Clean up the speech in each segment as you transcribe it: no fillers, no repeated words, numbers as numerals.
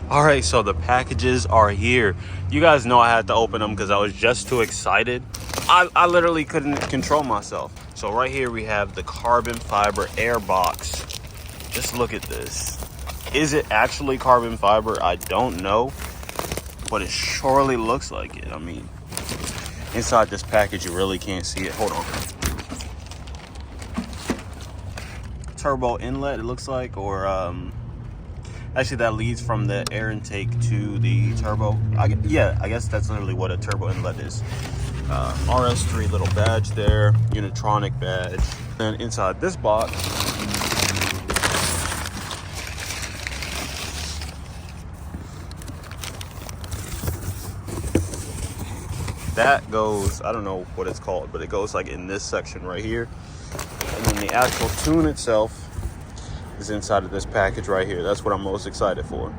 All right, so the packages are here. You guys know I had to open them because I was just too excited. I literally couldn't control myself. So right here we have the carbon fiber airbox. Just look at this. Is it actually carbon fiber? I don't know, but it surely looks like it. I mean, inside this package, you really can't see it. Hold on. Turbo inlet, it looks like, or actually that leads from the air intake to the turbo. I guess that's literally what a turbo inlet is. RS3 little badge there, Unitronic badge. And inside this box, that goes, I don't know what it's called, but it goes like in this section right here. And then the actual tune itself is inside of this package right here. That's what I'm most excited for.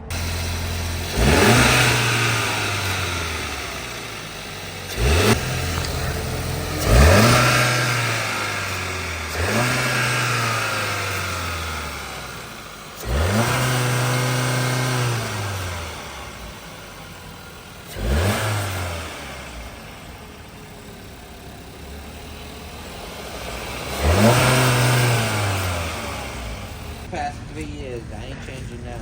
Past 3 years, I ain't changing now.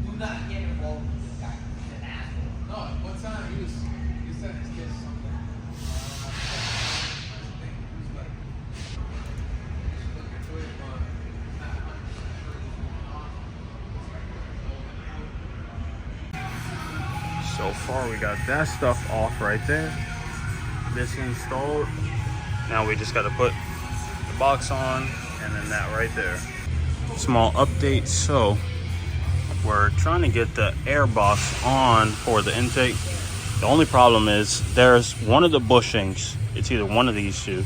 Do not get involved with this guy. He's an asshole. No, one time he said his kid something. So far we got that stuff off right there. This installed. Now we just got to put the box on and then that right there. Small update. So we're trying to get the air box on for the intake. The only problem is there's one of the bushings. It's either one of these two.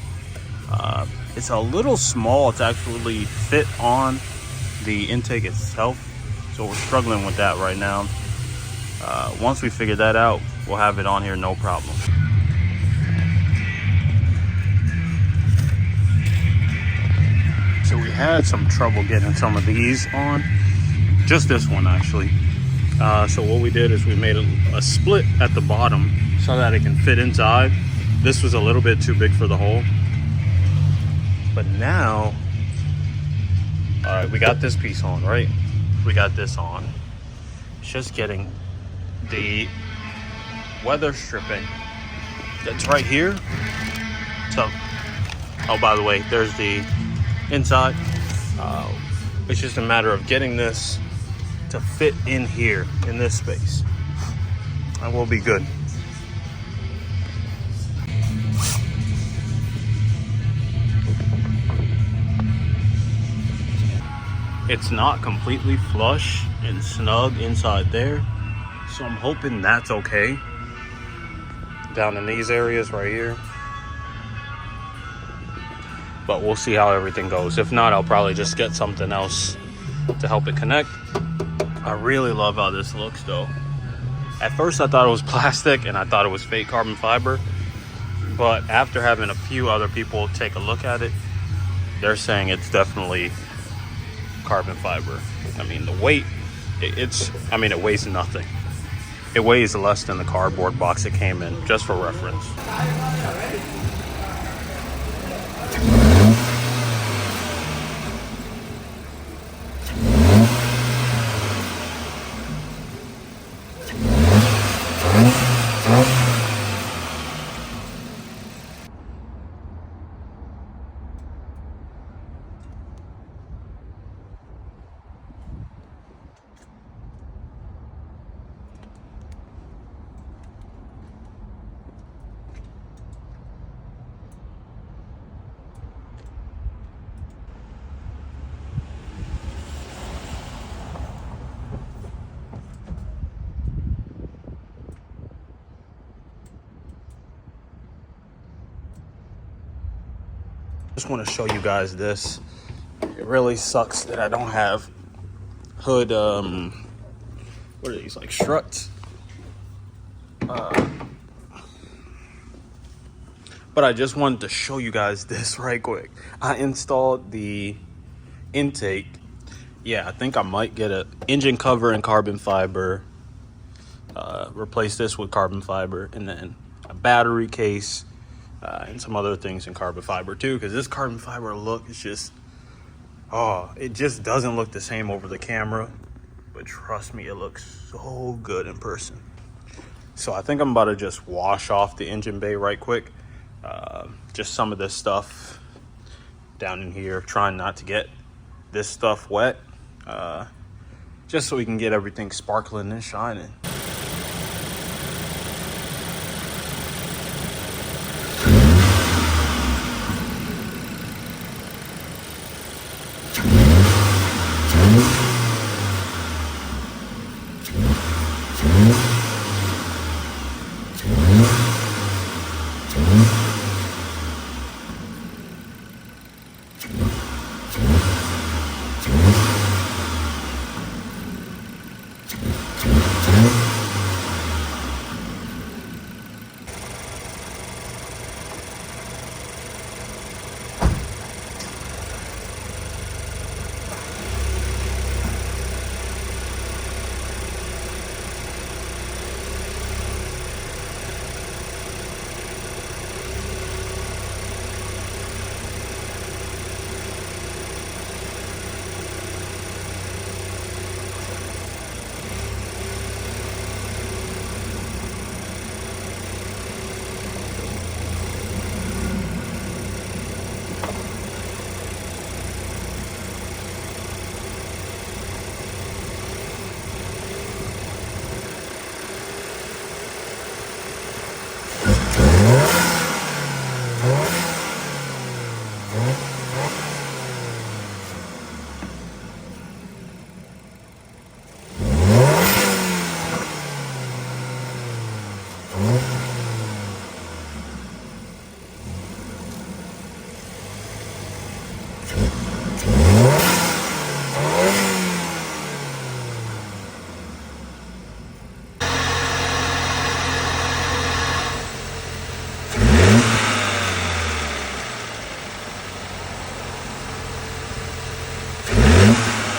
It's a little small to actually fit on the intake itself. So we're struggling with that right now. Once we figure that out, we'll have it on here, no problem. So we had some trouble getting some of these on. Just this one, actually. So what we did is we made a split at the bottom so that it can fit inside. This was a little bit too big for the hole. But now, all right, we got this piece on, right? We got this on. It's just getting the weather stripping that's right here. So, oh, by the way, there's the inside. It's just a matter of getting this to fit in here in this space, and we'll be good. It's not completely flush and snug inside there, so I'm hoping that's okay. Down in these areas right here. But we'll see how everything goes. If not, I'll probably just get something else to help it connect. I really love how this looks though. At first I thought it was plastic and I thought it was fake carbon fiber. But after having a few other people take a look at it, they're saying it's definitely carbon fiber. I mean, the weight, it weighs nothing. It weighs less than the cardboard box it came in, just for reference. Just want to show you guys this. It really sucks that I don't have hood, what are these, like struts? But But I just wanted to show you guys this right quick. I installed the intake. Yeah, I think I might get an engine cover in carbon fiber, replace this with carbon fiber, and then a battery case, and some other things in carbon fiber too, because this carbon fiber look is just, oh, it just doesn't look the same over the camera, but trust me, it looks so good in person. So I think I'm about to just wash off the engine bay right quick. Just some of this stuff down in here, trying not to get this stuff wet, just so we can get everything sparkling and shining.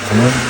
Come on.